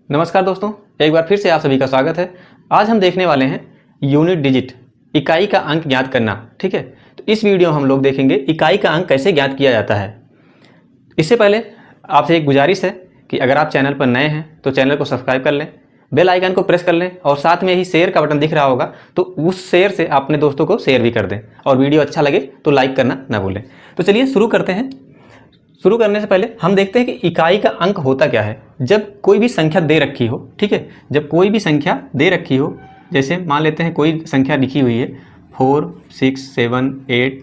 नमस्कार दोस्तों, एक बार फिर से आप सभी का स्वागत है। आज हम देखने वाले हैं यूनिट डिजिट, इकाई का अंक ज्ञात करना। ठीक है, तो इस वीडियो में हम लोग देखेंगे इकाई का अंक कैसे ज्ञात किया जाता है। इससे पहले आपसे एक गुजारिश है कि अगर आप चैनल पर नए हैं तो चैनल को सब्सक्राइब कर लें, बेल आइकन को प्रेस कर लें और साथ में ही शेयर का बटन दिख रहा होगा तो उस शेयर से अपने दोस्तों को शेयर भी कर दें और वीडियो अच्छा लगे तो लाइक करना ना भूलें। तो चलिए शुरू करते हैं। शुरू करने से पहले हम देखते हैं कि इकाई का अंक होता क्या है। जब कोई भी संख्या दे रखी हो, ठीक है, जब कोई भी संख्या दे रखी हो, जैसे मान लेते हैं कोई संख्या लिखी हुई है 4, 6, 7, 8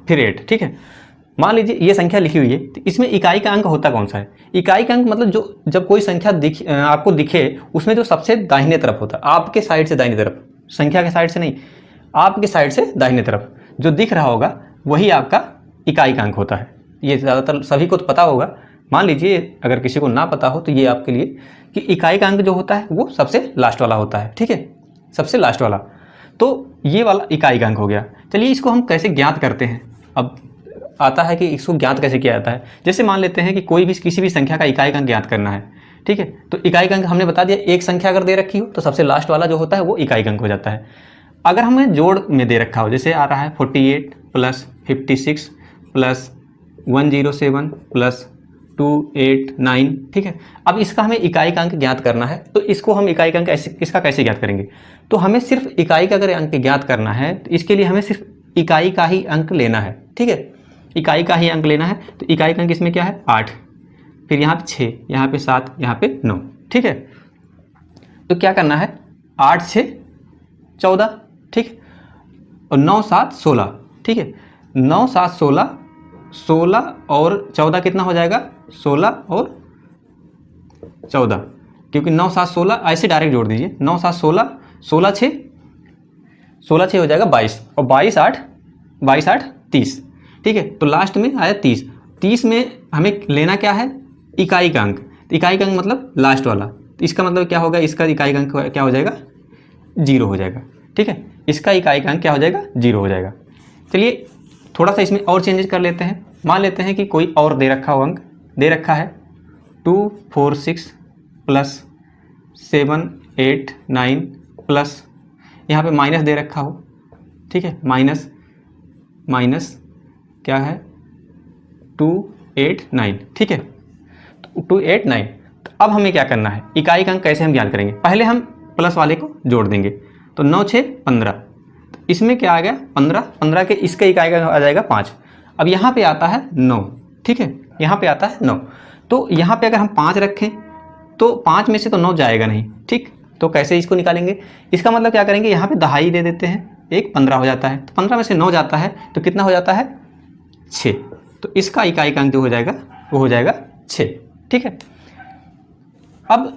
फिर 8, ठीक है, मान लीजिए ये संख्या लिखी हुई है, तो इसमें इकाई का अंक होता कौन सा है। इकाई का अंक मतलब जो जब कोई संख्या आपको दिखे उसमें जो सबसे दाहिने तरफ होता है, आपके साइड से दाहिने तरफ, संख्या के साइड से नहीं, आपके साइड से दाहिने तरफ जो दिख रहा होगा वही आपका इकाई का अंक होता है। ये ज़्यादातर सभी को तो पता होगा। मान लीजिए अगर किसी को ना पता हो तो ये आपके लिए कि इकाई का अंक जो होता है वो सबसे लास्ट वाला होता है। ठीक है, सबसे लास्ट वाला, तो ये वाला इकाई का अंक हो गया। चलिए इसको हम कैसे ज्ञात करते हैं। अब आता है कि इसको ज्ञात कैसे किया जाता है। जैसे मान लेते हैं कि कोई भी किसी भी संख्या का इकाई का अंक ज्ञात करना है, ठीक है, तो इकाई का अंक हमने बता दिया, एक संख्या अगर दे रखी हो तो सबसे लास्ट वाला जो होता है वो इकाई का अंक हो जाता है। अगर हमें जोड़ में दे रखा हो, जैसे आ रहा है 48 प्लस 56 प्लस 107 प्लस 289, ठीक है, अब इसका हमें इकाई का अंक ज्ञात करना है। तो इसको हम इकाई का अंक इसका कैसे ज्ञात करेंगे। तो हमें सिर्फ इकाई का अगर अंक ज्ञात करना है तो इसके लिए हमें सिर्फ इकाई का ही अंक लेना है। ठीक है, इकाई का ही अंक लेना है। तो इकाई का अंक इसमें क्या है 8, फिर यहाँ पे 6, यहाँ पे 7, यहाँ पे 9, ठीक है। तो क्या करना है 8, 6, 14, ठीक, और 9, 7, 16, ठीक है, 9, 7, 16, 16 और 14 कितना हो जाएगा, 16 और 14, क्योंकि 9, 7, 16 ऐसे डायरेक्ट जोड़ दीजिए, 9, 7, 16, 16, 6, 16, 6 हो जाएगा 22 और 22, 8, 22, 8, 30, ठीक है। तो लास्ट में आया 30। 30 में हमें लेना क्या है, इकाई का अंक। तो इकाई का अंक मतलब लास्ट वाला, तो इसका मतलब क्या होगा, इसका इकाई का अंक क्या हो जाएगा, 0 हो जाएगा। ठीक है, इसका इकाई का अंक क्या हो जाएगा, 0 हो जाएगा। चलिए थोड़ा सा इसमें और चेंजेस कर लेते हैं। मान लेते हैं कि कोई और दे रखा हो, अंक दे रखा है 246 प्लस 789 प्लस यहाँ पे माइनस दे रखा हो, ठीक है, माइनस क्या है 289, ठीक है, तो 289। तो अब हमें क्या करना है, इकाई का अंक कैसे हम ज्ञात करेंगे। पहले हम प्लस वाले को जोड़ देंगे, तो 9, 6, 15, इसमें क्या आ गया 15, 15 के इसका इकाई का आ जाएगा 5। अब यहाँ पे आता है 9, ठीक है, यहाँ पे आता है 9। तो यहाँ पे अगर हम 5 रखें तो 5 में से तो 9 जाएगा नहीं, ठीक, तो कैसे इसको निकालेंगे। इसका मतलब क्या करेंगे, यहाँ पे दहाई दे देते हैं, एक 15 हो जाता है, तो 15 में से 9 जाता है तो कितना हो जाता है 6। तो इसका इकाई का अंक जो हो जाएगा वो हो जाएगा 6, ठीक है। अब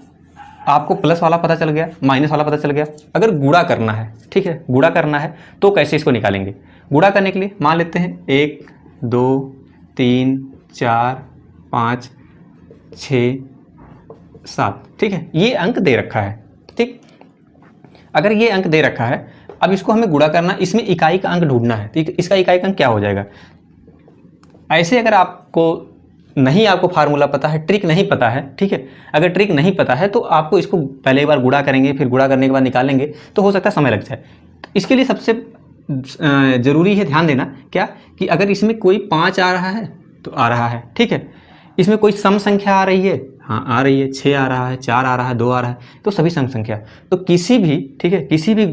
आपको प्लस वाला पता चल गया, माइनस वाला पता चल गया। अगर गुणा करना है, ठीक है, गुणा करना है तो कैसे इसको निकालेंगे। गुणा करने के लिए मान लेते हैं 1, 2, 3, 4, 5, 6, 7, ठीक है, ये अंक दे रखा है। ठीक, अगर ये अंक दे रखा है, अब इसको हमें गुणा करना, इसमें इकाई का अंक ढूंढना है। तो इसका इकाई का अंक क्या हो जाएगा। ऐसे अगर आपको नहीं, आपको फार्मूला पता है, ट्रिक नहीं पता है, ठीक है, अगर ट्रिक नहीं पता है तो आपको इसको पहले एक बार गुणा करेंगे, फिर गुणा करने के बाद निकालेंगे तो हो सकता है समय लग जाए। तो इसके लिए सबसे ज़रूरी है ध्यान देना क्या, कि अगर इसमें कोई 5 आ रहा है तो आ रहा है, ठीक है, इसमें कोई सम संख्या आ रही है, हाँ आ रही है, 6 आ रहा है, 4 आ रहा है, 2 आ रहा है, तो सभी सम संख्या। तो किसी भी, ठीक है, किसी भी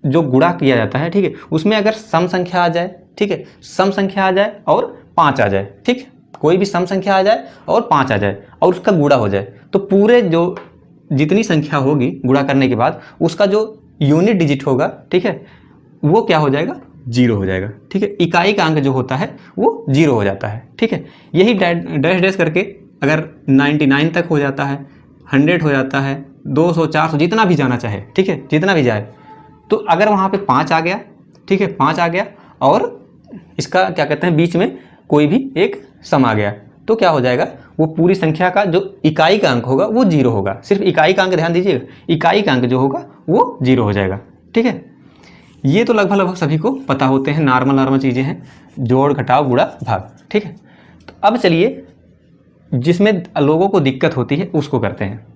जो गुणा किया जाता है, ठीक है, उसमें अगर सम संख्या आ जाए, ठीक है, सम संख्या आ जाए और 5 आ जाए, ठीक, कोई भी सम संख्या आ जाए और 5 आ जाए और उसका गुणा हो जाए, तो पूरे जो जितनी संख्या होगी गुणा करने के बाद उसका जो यूनिट डिजिट होगा, ठीक है, वो क्या हो जाएगा, 0 हो जाएगा। ठीक है, इकाई का अंक जो होता है वो 0 हो जाता है। ठीक है, यही डैश डैश करके अगर 99 तक हो जाता है, 100 हो जाता है, 200, 400, जितना भी जाना चाहे, ठीक है, जितना भी जाए, तो अगर वहाँ पे 5 आ गया, ठीक है, 5 आ गया और इसका क्या कहते हैं बीच में कोई भी एक सम आ गया, तो क्या हो जाएगा, वो पूरी संख्या का जो इकाई का अंक होगा वो 0 होगा। सिर्फ इकाई का अंक ध्यान दीजिएगा, इकाई का अंक जो होगा वो 0 हो जाएगा। ठीक है, ये तो लगभग सभी को पता होते हैं, नॉर्मल चीज़ें हैं, जोड़ घटाव गुणा भाग। ठीक है, तो अब चलिए जिसमें लोगों को दिक्कत होती है उसको करते हैं।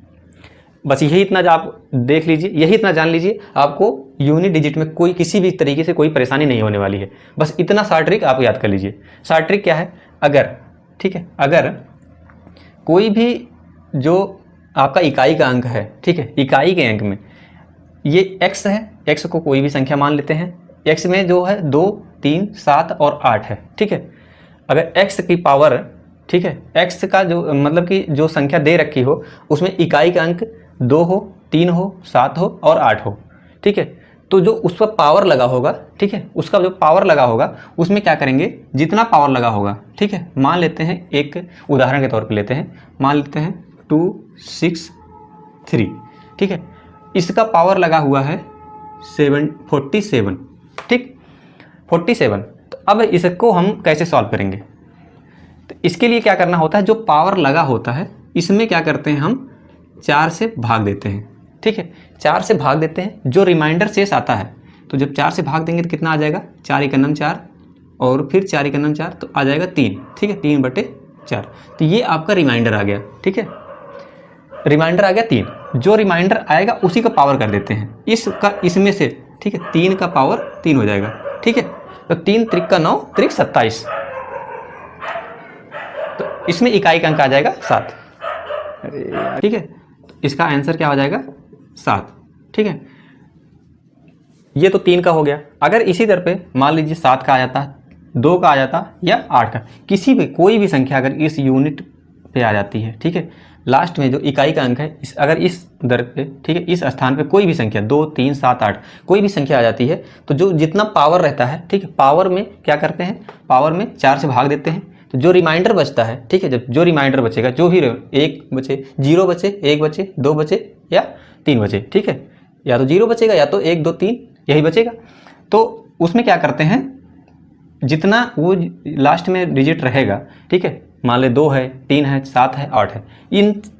बस यही इतना आप देख लीजिए, यही इतना जान लीजिए, आपको यूनिट डिजिट में कोई किसी भी तरीके से कोई परेशानी नहीं होने वाली है। बस इतना सा ट्रिक आप याद कर लीजिए। सा ट्रिक क्या है, अगर ठीक है, अगर कोई भी जो आपका इकाई का अंक है, ठीक है, इकाई के अंक में ये x है, x को कोई भी संख्या मान लेते हैं। x में जो है 2, 3, 7 और 8 है, ठीक है। अगर x की पावर, ठीक है, x का जो मतलब कि जो संख्या दे रखी हो उसमें इकाई का अंक 2 हो, 3 हो, 7 हो और 8 हो, ठीक है, तो जो उस पर पावर लगा होगा, ठीक है, उसका जो पावर लगा होगा उसमें क्या करेंगे, जितना पावर लगा होगा, ठीक है, मान लेते हैं एक उदाहरण के तौर पे लेते हैं, मान लेते हैं 2, 6, 3, ठीक है, इसका पावर लगा हुआ है 47, ठीक, 47। तो अब इसको हम कैसे सॉल्व करेंगे, तो इसके लिए क्या करना होता है, जो पावर लगा होता है इसमें क्या करते हैं, हम 4 से भाग देते हैं, ठीक है, 4 से भाग देते हैं, जो रिमाइंडर शेष आता है, तो जब 4 से भाग देंगे तो कितना आ जाएगा, 4 × 4 और फिर 4 × 4 तो आ जाएगा 3, ठीक है, 3/4। तो ये आपका रिमाइंडर आ गया, ठीक है, रिमाइंडर आ गया 3। जो रिमाइंडर आएगा उसी का पावर कर देते हैं, इसका इसमें से, ठीक है, 3 का पावर 3 हो जाएगा, ठीक है, तो 3 × 3 = 9, 3 × 27, तो इसमें इकाई का अंक आ जाएगा 7, ठीक है, इसका आंसर क्या हो जाएगा 7, ठीक है। ये तो 3 का हो गया। अगर इसी तरह पे मान लीजिए 7 का आ जाता, 2 का आ जाता या 8 का, किसी भी कोई भी संख्या अगर इस यूनिट पे आ जाती है, ठीक है, लास्ट में जो इकाई का अंक है अगर इस दर पे, ठीक है, इस स्थान पे कोई भी संख्या 2, 3, 7, 8 कोई भी संख्या आ जाती है, तो जो जितना पावर रहता है, ठीक है, पावर में क्या करते हैं, पावर में 4 से भाग देते हैं, तो जो रिमाइंडर बचता है, ठीक है, जब जो रिमाइंडर बचेगा, जो भी 1 बचे, 0 बचे, 1 बचे, 2 बचे या 3 बचे, ठीक है, या तो 0 बचेगा या तो 1, 2, 3 यही बचेगा, तो उसमें क्या करते हैं, जितना वो लास्ट में डिजिट रहेगा, ठीक है, मान ले 2 है, 3 है, 7 है, 8 है,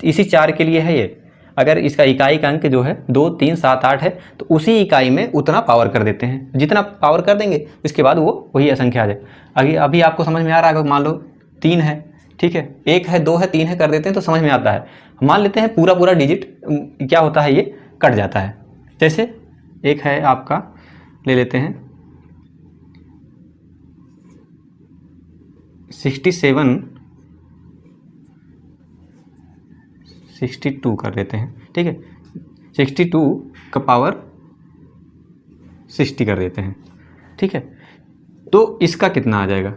इसी 4 के लिए है ये। अगर इसका इकाई का अंक जो है 2, 3, 7, 8 है, तो उसी इकाई में उतना पावर कर देते हैं, जितना पावर कर देंगे इसके बाद वो वही संख्या आ जाए। अभी आपको समझ में आ रहा है, मान लो 3 है, ठीक है, 1 है, 2 है, 3 है कर देते हैं तो समझ में आता है। मान लेते हैं पूरा डिजिट क्या होता है, ये कट जाता है। जैसे एक है आपका, ले लेते हैं 62 कर देते हैं, ठीक है, 62 का पावर 60 कर देते हैं, ठीक है, तो इसका कितना आ जाएगा,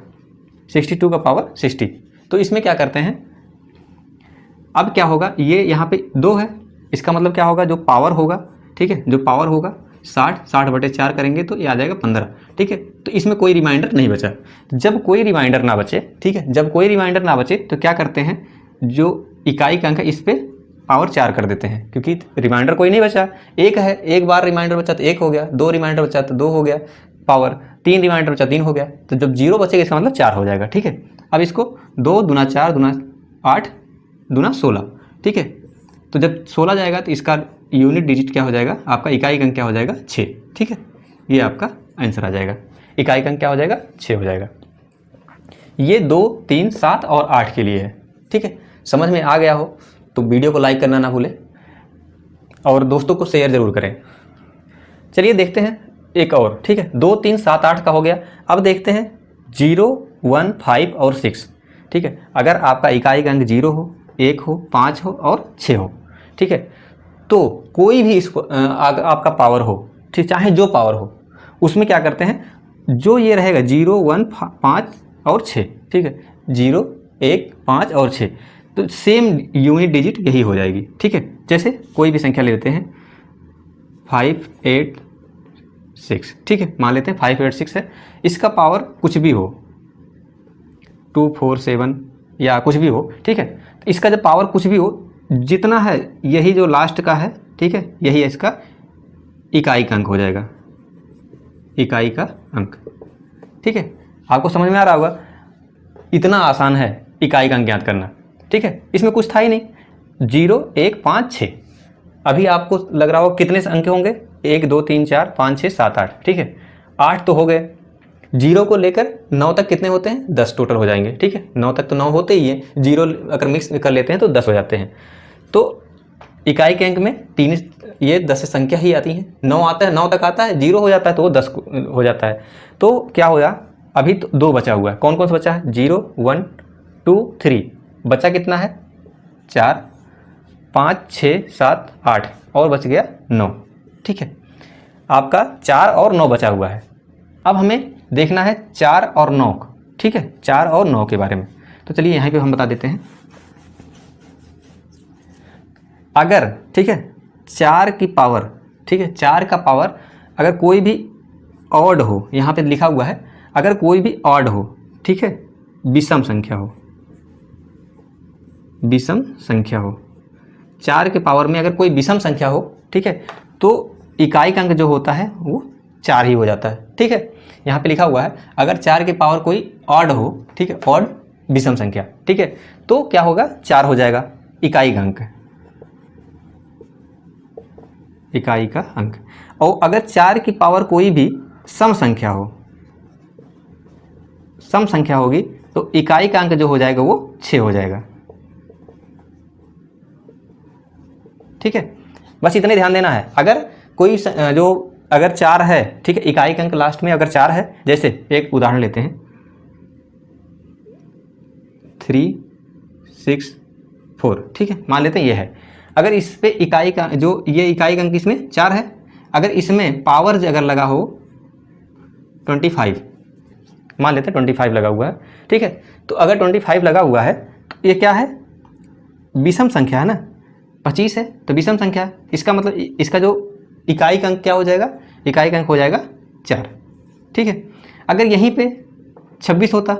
62 का पावर 60। तो इसमें क्या करते हैं, अब क्या होगा, ये यहाँ पे 2 है, इसका मतलब क्या होगा, जो पावर होगा, ठीक है, जो पावर होगा 60/4 करेंगे तो ये आ जाएगा 15, ठीक है, तो इसमें कोई रिमाइंडर नहीं बचा। जब कोई रिमाइंडर ना बचे, ठीक है, जब कोई रिमाइंडर ना बचे तो क्या करते हैं, जो इकाई का अंक है इस पे पावर 4 कर देते हैं, क्योंकि रिमाइंडर कोई नहीं बचा। 1 है, एक बार रिमाइंडर बचा तो 1 हो गया, 2 रिमाइंडर बचा तो 2 हो गया पावर, 3 रिमाइंडर बचा 3 हो गया, तो जब 0 बचेगा इसका मतलब 4 हो जाएगा, ठीक है। अब इसको 2 दूना 4 दूना 8 दूना 16, ठीक है, तो जब 16 जाएगा तो इसका यूनिट डिजिट क्या हो जाएगा, आपका इकाई का अंक क्या हो जाएगा 6, ठीक है, ये आपका आंसर आ जाएगा। इकाई का अंक क्या हो जाएगा 6 हो जाएगा। ये 2, 3, 7 और 8 के लिए है, ठीक है। समझ में आ गया हो तो वीडियो को लाइक करना ना भूलें और दोस्तों को शेयर ज़रूर करें। चलिए देखते हैं एक और, ठीक है, 2, 3, 7, 8 का हो गया। अब देखते हैं 0, 1, 5 और 6, ठीक है। अगर आपका इकाई का अंक 0 हो, 1 हो, 5 हो और 6 हो, ठीक है, तो कोई भी इसको आपका पावर हो, ठीक, चाहे जो पावर हो, उसमें क्या करते हैं, जो ये रहेगा 0, 1, 5 और 6, ठीक है, 0, 1, 5 और 6, तो सेम यूनिट डिजिट यही हो जाएगी, ठीक है। जैसे कोई भी संख्या ले लेते हैं 5, 8, 6, ठीक है, मान लेते हैं 5, 8, 6 है, इसका पावर कुछ भी हो 2, 4, 7 या कुछ भी हो, ठीक है, तो इसका जब पावर कुछ भी हो, जितना है यही जो लास्ट का है, ठीक है, यही इसका इकाई का अंक हो जाएगा, इकाई का अंक, ठीक है। आपको समझ में आ रहा होगा, इतना आसान है इकाई का अंक ज्ञात करना, ठीक है, इसमें कुछ था ही नहीं। 0, 1, 5, 6, अभी आपको लग रहा होगा कितने अंक होंगे, 1, 2, 3, 4, 5, 6, 7, 8, ठीक है, 8 तो हो गए, जीरो को लेकर 9 तक कितने होते हैं? 10 टोटल हो जाएंगे, ठीक है। 9 तक तो 9 होते ही हैं, जीरो अगर मिक्स कर लेते हैं तो 10 हो जाते हैं। तो इकाई के अंक में 3 ये 10 संख्या ही आती है। 9 आता है, 9 तक आता है, जीरो हो जाता है तो वो 10 हो जाता है। तो क्या होगा, अभी तो 2 बचा हुआ है। कौन कौन सा बचा है? 0 1 2 3, बचा कितना है? 4 5 6 7 8 और बच गया 9, ठीक है। आपका 4 और 9 बचा हुआ है। अब हमें देखना है 4 और 9, ठीक है, 4 और 9 के बारे में। तो चलिए यहाँ पे हम बता देते हैं। अगर, ठीक है, 4 की पावर, ठीक है, 4 का पावर अगर कोई भी ऑड हो, यहाँ पे लिखा हुआ है अगर कोई भी ऑड हो, ठीक है, विषम संख्या हो, विषम संख्या हो, 4 के पावर में अगर कोई विषम संख्या हो, ठीक है, तो इकाई का अंक जो होता है वो 4 ही हो जाता है, ठीक है। यहाँ पे लिखा हुआ है अगर 4 के पावर कोई ऑड हो, ठीक है, ऑड विषम संख्या, ठीक है, तो क्या होगा? 4 हो जाएगा इकाई का अंक, इकाई का अंक। और अगर 4 की पावर कोई भी सम संख्या हो, सम संख्या होगी तो इकाई का अंक जो हो जाएगा वो 6 हो जाएगा, ठीक है। बस इतने ध्यान देना है। अगर कोई जो अगर 4 है, ठीक है, इकाई का अंक लास्ट में अगर 4 है, जैसे एक उदाहरण लेते हैं 3 6 4, ठीक है, मान लेते हैं ये है। अगर इस पे इकाई का जो ये इकाई का अंक इसमें 4 है, अगर इसमें पावर अगर लगा हो 25, मान लेते हैं 25 लगा हुआ है, ठीक है। तो अगर 25 लगा हुआ है तो ये क्या है? विषम संख्या है ना, 25 है तो विषम संख्या है। इसका मतलब इसका जो इकाई का अंक क्या हो जाएगा? इकाई का अंक हो जाएगा 4, ठीक है। अगर यहीं पे 26 होता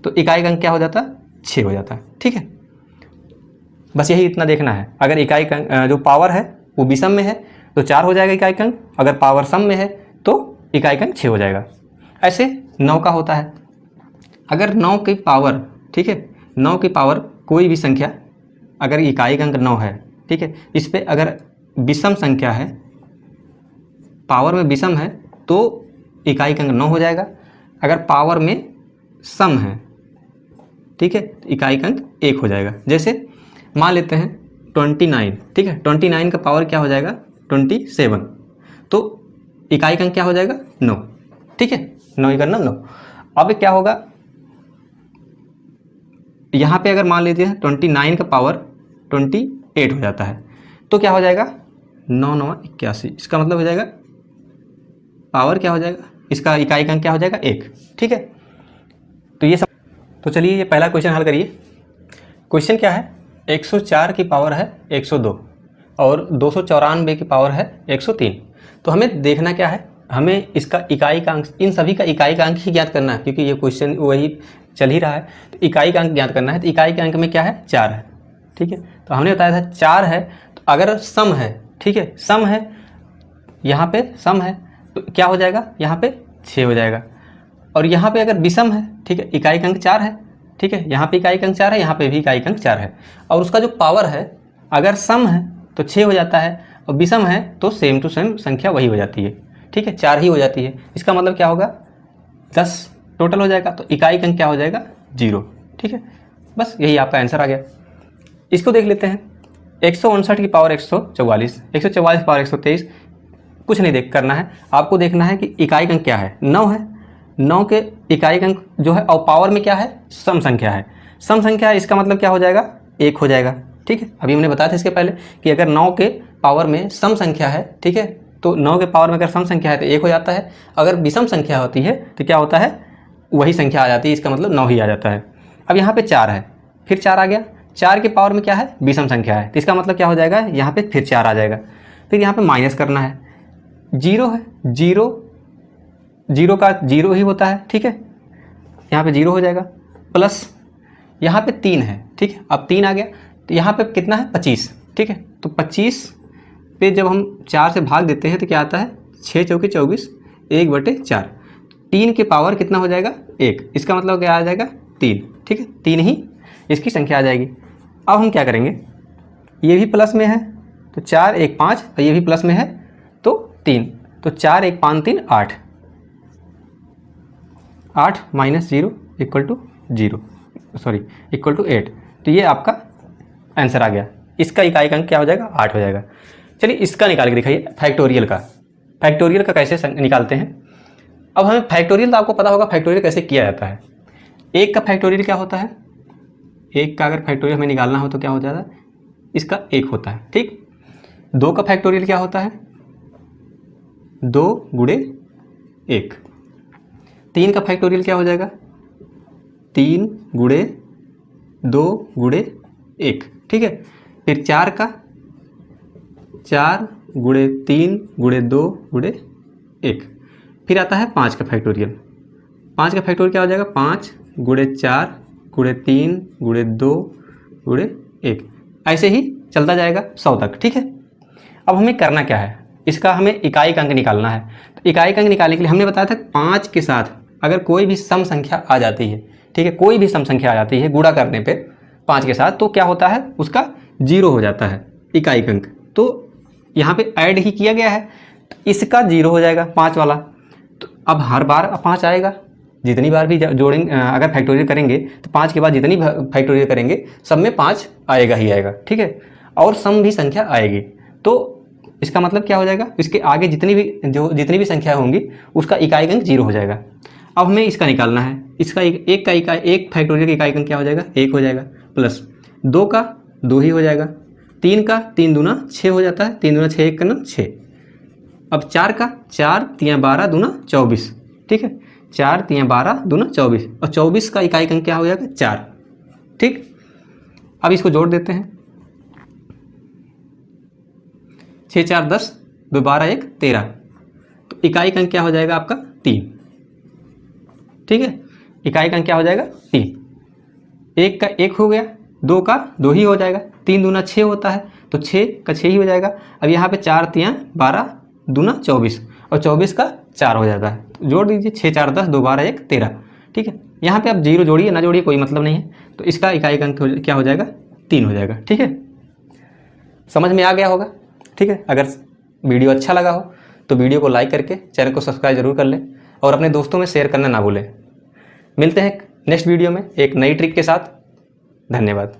तो इकाई का अंक क्या हो जाता? 6 हो जाता, ठीक है। बस यही इतना देखना है। अगर इकाई का जो पावर है वो विषम में है तो 4 हो जाएगा इकाई का अंक, अगर पावर सम में है तो इकाई का अंक 6 हो जाएगा। ऐसे 9 का होता है। अगर 9 की पावर, ठीक है, 9 की पावर कोई भी संख्या अगर इकाई का अंक 9 है, ठीक है, इस पे अगर विषम संख्या है, पावर में विषम है तो इकाई का अंक 9 हो जाएगा। अगर पावर में सम है, ठीक है, तो इकाई का अंक 1 हो जाएगा। जैसे मान लेते हैं 29, ठीक है, 29 का पावर क्या हो जाएगा? 27, तो इकाई का अंक क्या हो जाएगा? 9, ठीक है, 9 का 9। अब क्या होगा, यहाँ पे अगर मान लीजिए 29 का पावर 28 हो जाता है तो क्या हो जाएगा? 9 9 81, इसका मतलब हो जाएगा पावर क्या हो जाएगा? इसका इकाई का अंक क्या हो जाएगा? 1, ठीक है। तो ये सब, तो चलिए ये पहला क्वेश्चन हल करिए। क्वेश्चन क्या है? 104 की पावर है 102 और 294 की पावर है 103। तो हमें देखना क्या है? हमें इसका इकाई का अंक, इन सभी का इकाई का अंक ही ज्ञात करना है क्योंकि ये क्वेश्चन वही चल ही रहा है। तो इकाई का अंक ज्ञात करना है। तो इकाई के अंक में क्या है? 4 है, ठीक है। तो हमने बताया था 4 है, तो अगर सम है, ठीक है, सम है, यहाँ पे सम है तो क्या हो जाएगा? यहाँ पे 6 हो जाएगा। और यहाँ पे अगर विषम है, ठीक है, इकाई का अंक 4 है, ठीक है, यहाँ पे इकाई का अंक 4 है, यहाँ पे भी इकाई का अंक 4 है। और उसका जो पावर है अगर सम है तो 6 हो जाता है और विषम है तो सेम टू सेम संख्या वही हो जाती है, ठीक है, 4 ही हो जाती है। इसका मतलब क्या होगा? 10 टोटल हो जाएगा। तो इकाई का अंक क्या हो जाएगा? 0, ठीक है। बस यही आपका आंसर आ गया। इसको देख लेते हैं। 159 की पावर 144, 144 की पावर 123। कुछ नहीं करना है, आपको देखना है कि इकाई का अंक क्या है? 9 है। 9 के इकाई का अंक जो है और पावर में क्या है? सम संख्या है। सम संख्या है, इसका मतलब क्या हो जाएगा? 1 हो जाएगा, ठीक है। अभी हमने बताया था इसके पहले कि अगर 9 के पावर में सम संख्या है, ठीक है, तो 9 के पावर में अगर सम संख्या है तो 1 हो जाता है। अगर विषम संख्या होती है तो क्या होता है? वही संख्या आ जाती है, इसका मतलब 9 ही आ जाता है। अब यहाँ पे 4 है, फिर 4 आ गया। 4 के पावर में क्या है? विषम संख्या है, तो इसका मतलब क्या हो जाएगा? यहाँ पे फिर 4 आ जाएगा। फिर यहाँ पे माइनस करना है। 0 है, 0 का 0 ही होता है, ठीक है, यहाँ पे 0 हो जाएगा। प्लस यहाँ पे 3 है, ठीक है, अब 3 आ गया तो यहाँ पे कितना है? 25, ठीक है। तो 25 पे जब हम 4 से भाग देते हैं तो क्या आता है? 6 चौके 24, 1/4। 3 के पावर कितना हो जाएगा? 1, इसका मतलब क्या आ जाएगा? 3, ठीक है, 3 ही इसकी संख्या आ जाएगी। अब हम क्या करेंगे? ये भी प्लस में है तो 4 1 5 और ये भी प्लस में है तो 3, तो 4 1 5 3 8, 8 माइनस 0 इक्वल टू 8। तो ये आपका आंसर आ गया। इसका इकाई अंक क्या हो जाएगा? 8 हो जाएगा। चलिए इसका निकाल के दिखाइए फैक्टोरियल का। फैक्टोरियल का कैसे निकालते हैं? अब हमें फैक्टोरियल तो आपको पता होगा फैक्टोरियल कैसे किया जाता है। 1 का फैक्टोरियल क्या होता है? 1 का अगर फैक्टोरियल हमें निकालना हो तो क्या हो जाता है? इसका 1 होता है, ठीक। 2 का फैक्टोरियल क्या होता है? 2 गुणे 1। 3 का फैक्टोरियल क्या हो जाएगा? 3 गुणे 2 गुणे 1, ठीक है। फिर 4 का 4 गुणे 3 गुणे 2 गुणे 1। फिर आता है 5 का फैक्टोरियल। 5 का फैक्टोरियल क्या हो जाएगा? 5 गुणे 4 गुणे 3 गुणे 2 गुणे 1। ऐसे ही चलता जाएगा 100 तक, ठीक है। अब हमें करना क्या है? इसका हमें इकाई का अंक निकालना है। तो इकाई का अंक निकालने के लिए हमने बताया था 5 के साथ अगर कोई भी सम संख्या आ जाती है, ठीक है, कोई भी सम संख्या आ जाती है गुणा करने पे 5 के साथ, तो क्या होता है? उसका 0 हो जाता है इकाई का अंक। तो यहाँ पे ऐड ही किया गया है, तो इसका 0 हो जाएगा 5 वाला। तो अब हर बार 5 आएगा, जितनी बार भी जोड़ेंगे, अगर फैक्टोरियल करेंगे तो 5 के बाद जितनी फैक्टोरियल करेंगे सब में 5 आएगा ही आएगा, ठीक है। और सम भी संख्या आएगी। तो इसका मतलब क्या हो जाएगा? इसके आगे जितनी भी संख्या होंगी उसका इकाई अंक 0 हो जाएगा। अब हमें इसका निकालना है। इसका एक फैक्टोरियल का इकाई अंक क्या हो जाएगा? 1 हो जाएगा। प्लस 2 का 2 ही हो जाएगा। 3 का 3 दूना 6 हो जाता है। 3 दूना 6, 1 करना 6। अब 4 का 4 3 12 दूना 24, ठीक है। 4 3 12 दूना 24, और 24 का इकाई अंक क्या हो जाएगा? 4, ठीक। अब इसको जोड़ देते हैं। 6 4 10, 2 12 1 13। तो इकाई अंक क्या हो जाएगा आपका? 3, ठीक है। इकाई अंक क्या हो जाएगा? 3। 1 का 1 हो गया, 2 का 2 ही हो जाएगा। 3 दूना 6 होता है, तो 6 का 6 ही हो जाएगा। अब यहाँ पे 4 3 12 दूना 24, और 24 का 4 हो जाता है। तो जोड़ दीजिए 6 4 10, 2 12 1 13, ठीक है। यहाँ पे आप 0 जोड़िए ना जोड़िए कोई मतलब नहीं है। तो इसका इकाई अंक क्या हो जाएगा? 3 हो जाएगा, ठीक है। समझ में आ गया होगा, ठीक है। अगर वीडियो अच्छा लगा हो तो वीडियो को लाइक करके चैनल को सब्सक्राइब जरूर कर लें, और अपने दोस्तों में शेयर करना ना भूलें। मिलते हैं नेक्स्ट वीडियो में एक नई ट्रिक के साथ। धन्यवाद।